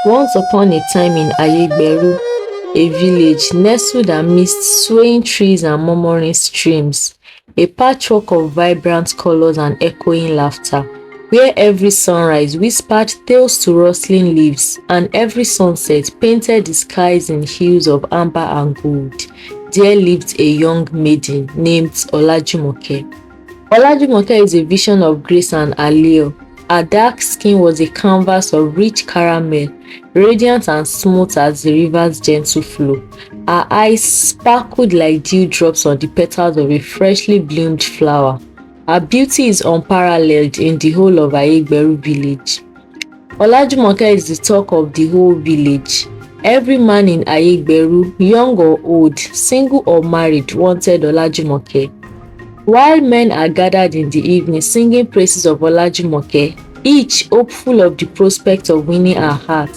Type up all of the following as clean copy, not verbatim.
Once upon a time in Ayegberu, a village nestled amidst swaying trees and murmuring streams, a patchwork of vibrant colors and echoing laughter, where every sunrise whispered tales to rustling leaves and every sunset painted the skies in hues of amber and gold, there lived a young maiden named Olajumoke. Olajumoke is a vision of grace and allure. Her dark skin was a canvas of rich caramel, radiant and smooth as the river's gentle flow. Her eyes sparkled like dewdrops on the petals of a freshly bloomed flower. Her beauty is unparalleled in the whole of Ayegberu village. Olajumoke is the talk of the whole village. Every man in Ayegberu, young or old, single or married, wanted Olajumoke. While men are gathered in the evening singing praises of Olajumoke, each hopeful of the prospect of winning her heart,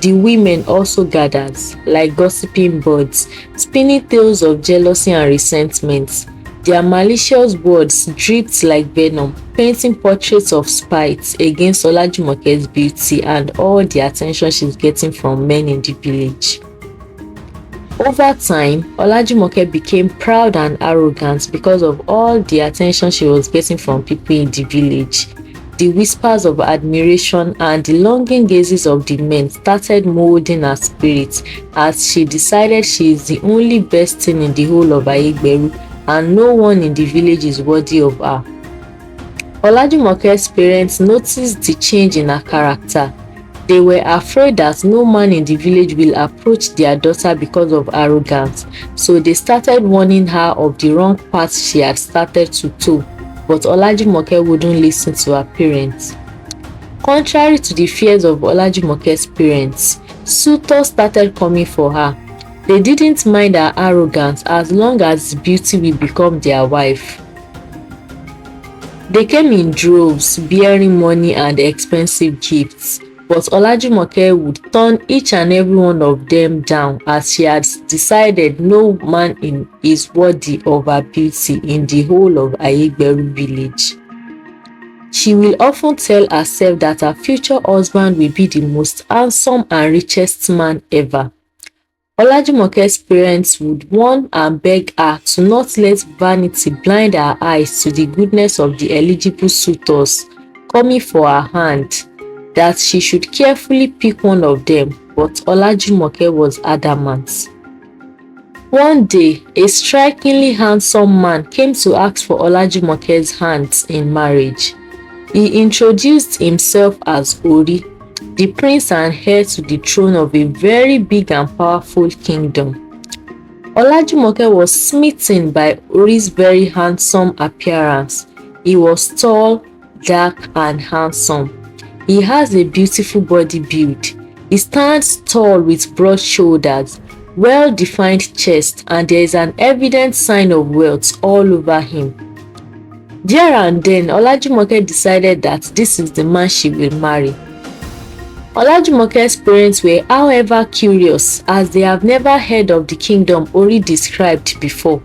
the women also gathered, like gossiping birds, spinning tales of jealousy and resentment. Their malicious words dripped like venom, painting portraits of spite against Olajumoke's beauty and all the attention she's getting from men in the village. Over time, Olajumoke became proud and arrogant because of all the attention she was getting from people in the village. The whispers of admiration and the longing gazes of the men started molding her spirit as she decided she is the only best thing in the whole of Ayegberu and no one in the village is worthy of her. Olajumoke's parents noticed the change in her character. They were afraid that no man in the village will approach their daughter because of arrogance, so they started warning her of the wrong path she had started to tow, but Olajumoke wouldn't listen to her parents. Contrary to the fears of Olajumoke's parents, suitors started coming for her. They didn't mind her arrogance as long as beauty will become their wife. They came in droves, bearing money and expensive gifts. But Olajumoke would turn each and every one of them down as she had decided no man is worthy of her beauty in the whole of Ayegberu village. She will often tell herself that her future husband will be the most handsome and richest man ever. Olajumoke's parents would warn and beg her to not let vanity blind her eyes to the goodness of the eligible suitors coming for her hand, that she should carefully pick one of them, but Olajumoke was adamant. One day, a strikingly handsome man came to ask for Olajumoke's hand in marriage. He introduced himself as Ori, the prince and heir to the throne of a very big and powerful kingdom. Olajumoke was smitten by Ori's very handsome appearance. He was tall, dark, and handsome. He has a beautiful body build. He stands tall with broad shoulders, well-defined chest, and there is an evident sign of wealth all over him. There and then, Olajumoke decided that this is the man she will marry. Olajumoke's parents were, however, curious as they have never heard of the kingdom Ori described before,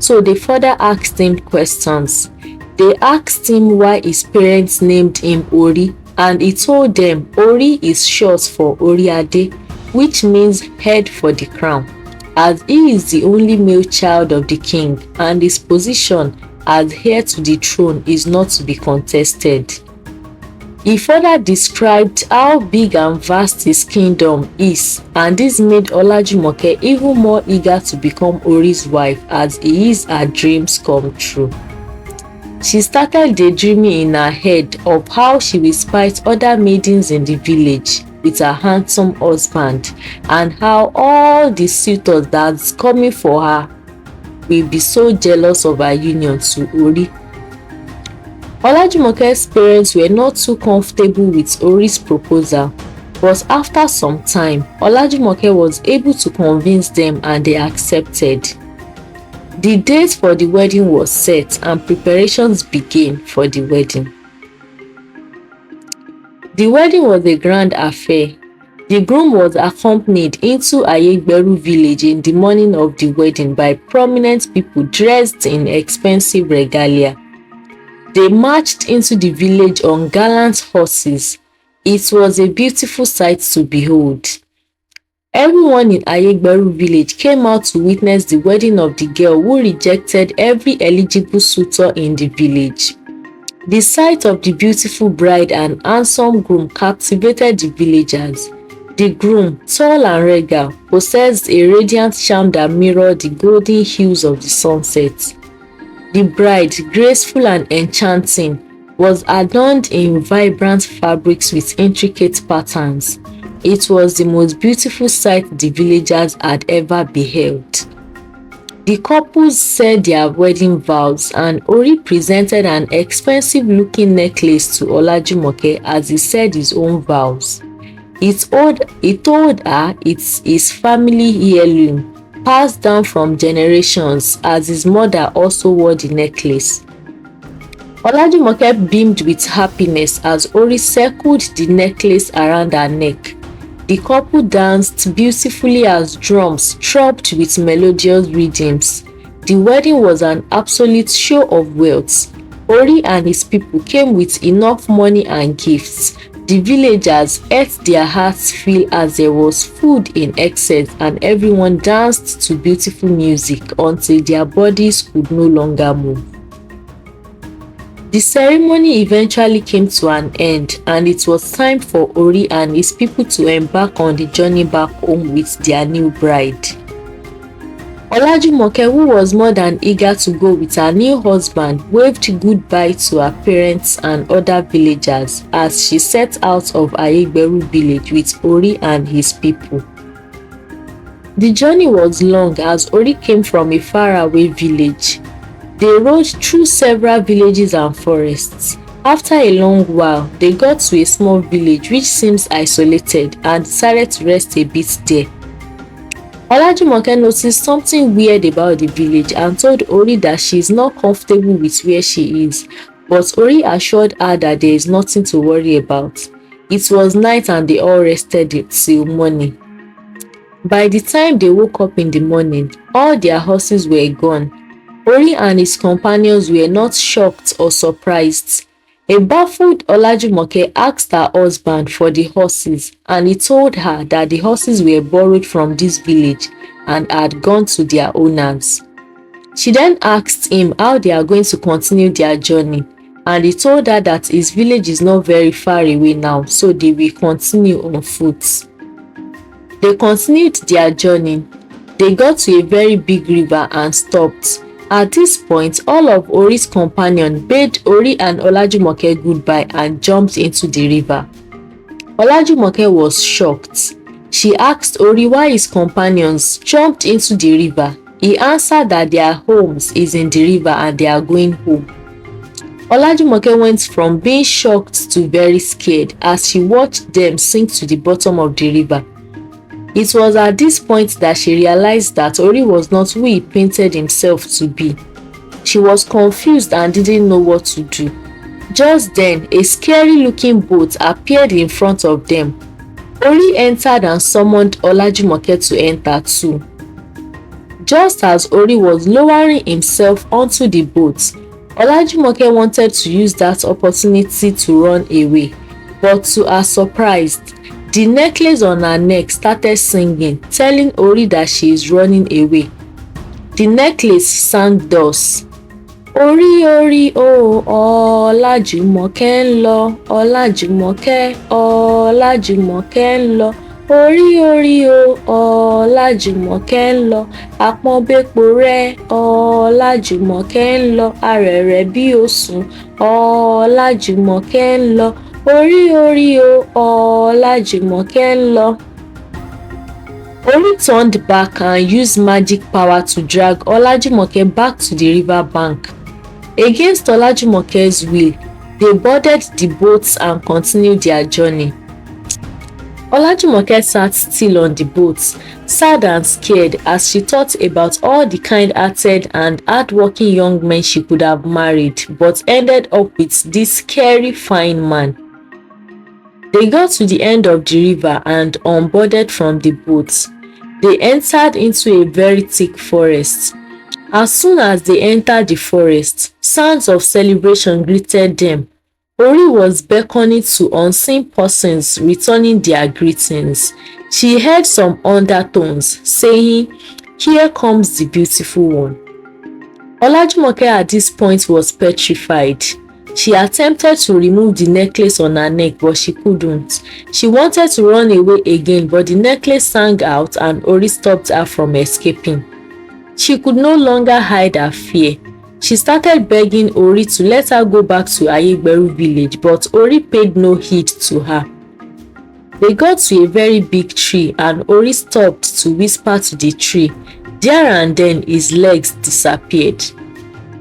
so they further asked him questions. They asked him why his parents named him Ori, and he told them Ori is short for Oriade, which means head for the crown, as he is the only male child of the king and his position as heir to the throne is not to be contested. He further described how big and vast his kingdom is, and this made Olajumoke even more eager to become Ori's wife as he is her dreams come true. She started daydreaming in her head of how she will spite other maidens in the village with her handsome husband and how all the suitors that's coming for her will be so jealous of her union to Ori. Olajumoke's parents were not too comfortable with Ori's proposal, but after some time, Olajumoke was able to convince them and they accepted. The date for the wedding was set and preparations began for the wedding. The wedding was a grand affair. The groom was accompanied into Ayegberu village in the morning of the wedding by prominent people dressed in expensive regalia. They marched into the village on gallant horses. It was a beautiful sight to behold. Everyone in Ayegberu village came out to witness the wedding of the girl who rejected every eligible suitor in the village. The sight of the beautiful bride and handsome groom captivated the villagers. The groom, tall and regal, possessed a radiant charm that mirrored the golden hues of the sunset. The bride, graceful and enchanting, was adorned in vibrant fabrics with intricate patterns. It was the most beautiful sight the villagers had ever beheld. The couples said their wedding vows, and Ori presented an expensive-looking necklace to Olajumoke as he said his own vows. He told her it's his family heirloom, passed down from generations, as his mother also wore the necklace. Olajumoke beamed with happiness as Ori circled the necklace around her neck. The couple danced beautifully as drums throbbed with melodious rhythms. The wedding was an absolute show of wealth. Ori and his people came with enough money and gifts. The villagers ate their hearts fill as there was food in excess, and everyone danced to beautiful music until their bodies could no longer move. The ceremony eventually came to an end, and it was time for Ori and his people to embark on the journey back home with their new bride. Olajumoke, who was more than eager to go with her new husband, waved goodbye to her parents and other villagers as she set out of Ayegberu village with Ori and his people. The journey was long as Ori came from a faraway village. They rode through several villages and forests. After a long while, they got to a small village which seems isolated and decided to rest a bit there. Olajumoke noticed something weird about the village and told Ori that she is not comfortable with where she is, but Ori assured her that there is nothing to worry about. It was night and they all rested till morning. By the time they woke up in the morning, all their horses were gone. Ori and his companions were not shocked or surprised. A baffled Olajumoke asked her husband for the horses, and he told her that the horses were borrowed from this village and had gone to their owners. She then asked him how they are going to continue their journey, and he told her that his village is not very far away now, so they will continue on foot. They continued their journey. They got to a very big river and stopped. At this point, all of Ori's companions bade Ori and Olajumoke goodbye and jumped into the river. Olajumoke was shocked. She asked Ori why his companions jumped into the river. He answered that their homes is in the river and they are going home. Olajumoke went from being shocked to very scared as she watched them sink to the bottom of the river. It was at this point that she realized that Ori was not who he painted himself to be. She was confused and didn't know what to do. Just then, a scary-looking boat appeared in front of them. Ori entered and summoned Olajumoke to enter too. Just as Ori was lowering himself onto the boat, Olajumoke wanted to use that opportunity to run away, but to her surprise, the necklace on her neck started singing, telling Ori that she is running away. The necklace sang thus: Ori Ori o Olajumoke ń lọ, Olajumoke, Olajumoke ń lọ. Ori Ori o Olajumoke ń lọ, àpọ́nbépo rẹ̀ Olajumoke ń lọ, arẹ̀rẹ̀ bí òṣùn Olajumoke ń lọ. Ori Ori o Olajumoke ń lọ. Ori turned back and used magic power to drag Olajumoke back to the river bank. Against Olajumoke's will, they boarded the boats and continued their journey. Olajumoke sat still on the boat, sad and scared as she thought about all the kind-hearted and hard-working young men she could have married, but ended up with this scary fine man. They got to the end of the river and unboarded from the boat. They entered into a very thick forest. As soon as they entered the forest, sounds of celebration greeted them. Ori was beckoning to unseen persons returning their greetings. She heard some undertones saying, "Here comes the beautiful one." Olajumoke at this point was petrified. She attempted to remove the necklace on her neck, but she couldn't. She wanted to run away again, but the necklace sang out and Ori stopped her from escaping. She could no longer hide her fear. She started begging Ori to let her go back to Ayegberu village, but Ori paid no heed to her. They got to a very big tree and Ori stopped to whisper to the tree. There and then his legs disappeared.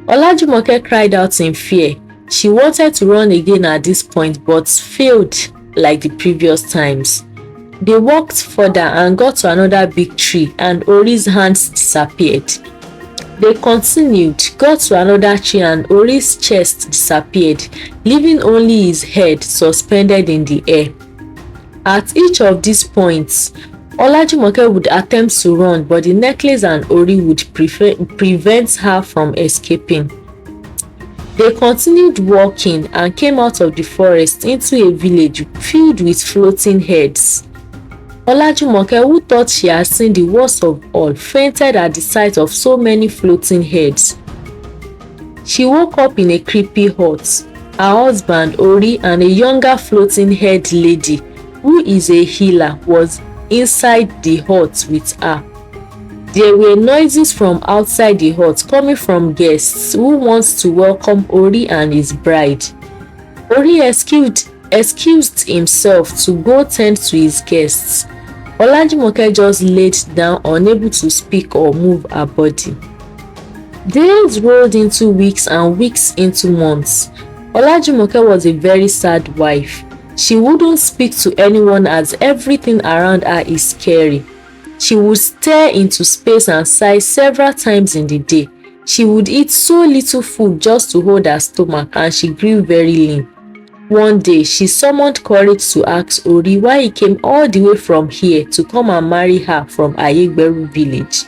Olajumoke cried out in fear. She wanted to run again at this point but failed like the previous times. They walked further and got to another big tree and Ori's hands disappeared. They continued, got to another tree and Ori's chest disappeared, leaving only his head suspended in the air. At each of these points, Olajumoke would attempt to run, but the necklace and Ori would prevent her from escaping. They continued walking and came out of the forest into a village filled with floating heads. Olajumoke, who thought she had seen the worst of all, fainted at the sight of so many floating heads. She woke up in a creepy hut. Her husband, Ori, and a younger floating head lady, who is a healer, was inside the hut with her. There were noises from outside the hut coming from guests who wants to welcome Ori and his bride. Ori excused himself to go tend to his guests. Olajumoke just laid down, unable to speak or move her body. Days rolled into weeks and weeks into months. Olajumoke was a very sad wife. She wouldn't speak to anyone as everything around her is scary. She would stare into space and sigh several times in the day. She would eat so little food just to hold her stomach and she grew very lean. One day, she summoned courage to ask Ori why he came all the way from here to come and marry her from Ayegberu village.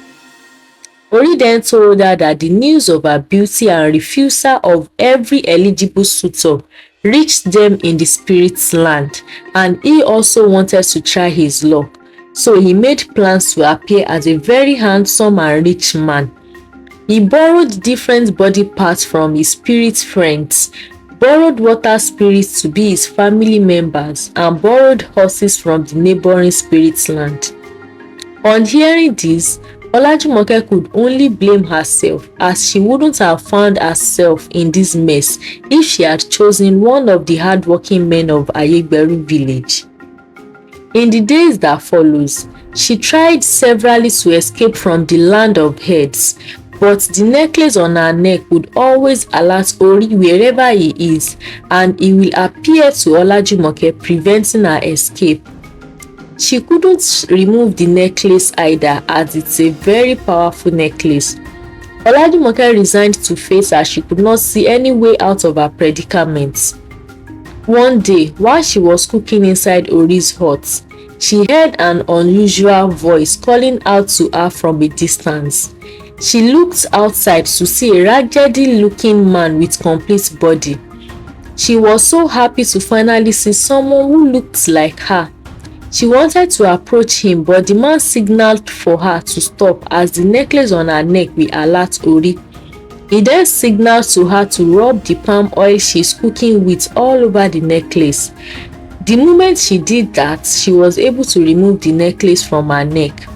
Ori then told her that the news of her beauty and refusal of every eligible suitor reached them in the spirit's land, and he also wanted to try his luck. So he made plans to appear as a very handsome and rich man. He borrowed different body parts from his spirit friends, borrowed water spirits to be his family members, and borrowed horses from the neighboring spirit's land. On hearing this, Olajumoke could only blame herself, as she wouldn't have found herself in this mess if she had chosen one of the hardworking men of Ayegberu village. In the days that follows, she tried severally to escape from the land of heads, but the necklace on her neck would always alert Ori wherever he is, and he will appear to Olajumoke, preventing her escape. She couldn't remove the necklace either, as it's a very powerful necklace. Olajumoke resigned to fate as she could not see any way out of her predicament. One day, while she was cooking inside Ori's hut, she heard an unusual voice calling out to her from a distance. She looked outside to see a raggedy-looking man with complete body. She was so happy to finally see someone who looked like her. She wanted to approach him, but the man signaled for her to stop as the necklace on her neck will alert Ori. He then signaled to her to rub the palm oil she's cooking with all over the necklace. The moment she did that, she was able to remove the necklace from her neck.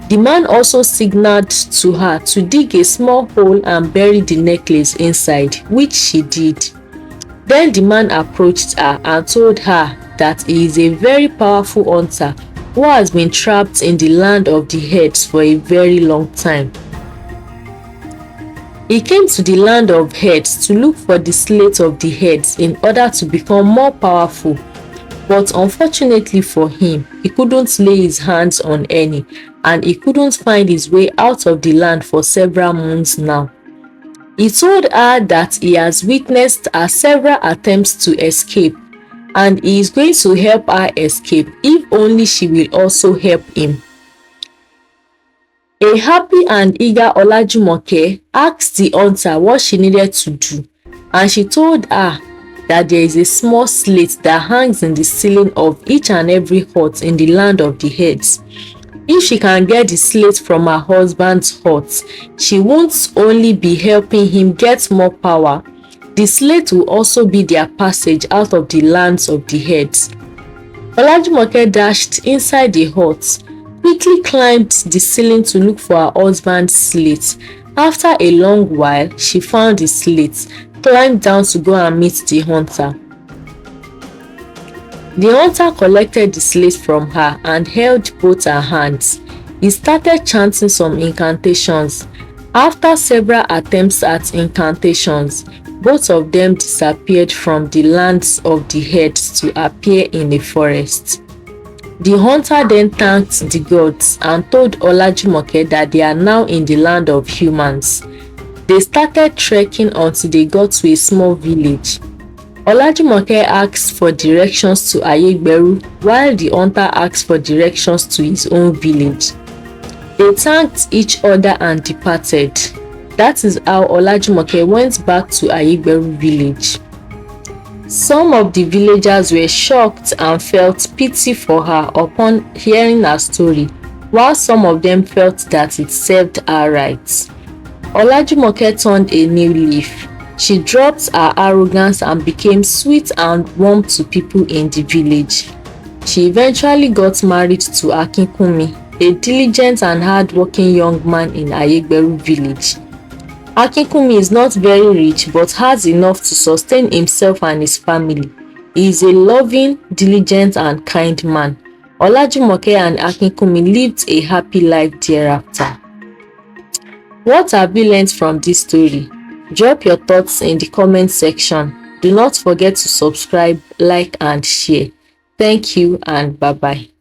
The man also signaled to her to dig a small hole and bury the necklace inside, which she did. Then the man approached her and told her that he is a very powerful hunter who has been trapped in the land of the heads for a very long time. He came to the land of heads to look for the slate of the heads in order to become more powerful, but unfortunately for him, he couldn't lay his hands on any, and he couldn't find his way out of the land for several months now. He told her that he has witnessed her several attempts to escape, and he is going to help her escape if only she will also help him. A happy and eager Olajumoke asked the hunter what she needed to do, and she told her that there is a small slate that hangs in the ceiling of each and every hut in the land of the heads. If she can get the slate from her husband's hut, she won't only be helping him get more power, the slate will also be their passage out of the lands of the heads. Olajumoke dashed inside the hut, quickly climbed the ceiling to look for her husband's slate. After a long while, she found the slate, climbed down to go and meet the hunter. The hunter collected the slate from her and held both her hands. He started chanting some incantations. After several attempts at incantations, both of them disappeared from the lands of the heads to appear in a forest. The hunter then thanked the gods and told Olajumoke that they are now in the land of humans. They started trekking until they got to a small village. Olajumoke asked for directions to Ayegberu, while the hunter asked for directions to his own village. They thanked each other and departed. That is how Olajumoke went back to Ayegberu village. Some of the villagers were shocked and felt pity for her upon hearing her story, while some of them felt that it served her right. Olajumoke turned a new leaf. She dropped her arrogance and became sweet and warm to people in the village. She eventually got married to Akinkunmi, a diligent and hard-working young man in Ayegberu village. Akinkunmi is not very rich but has enough to sustain himself and his family. He is a loving, diligent and kind man. Olajumoke and Akinkunmi lived a happy life thereafter. What have you learned from this story? Drop your thoughts in the comment section. Do not forget to subscribe, like and share. Thank you and bye-bye.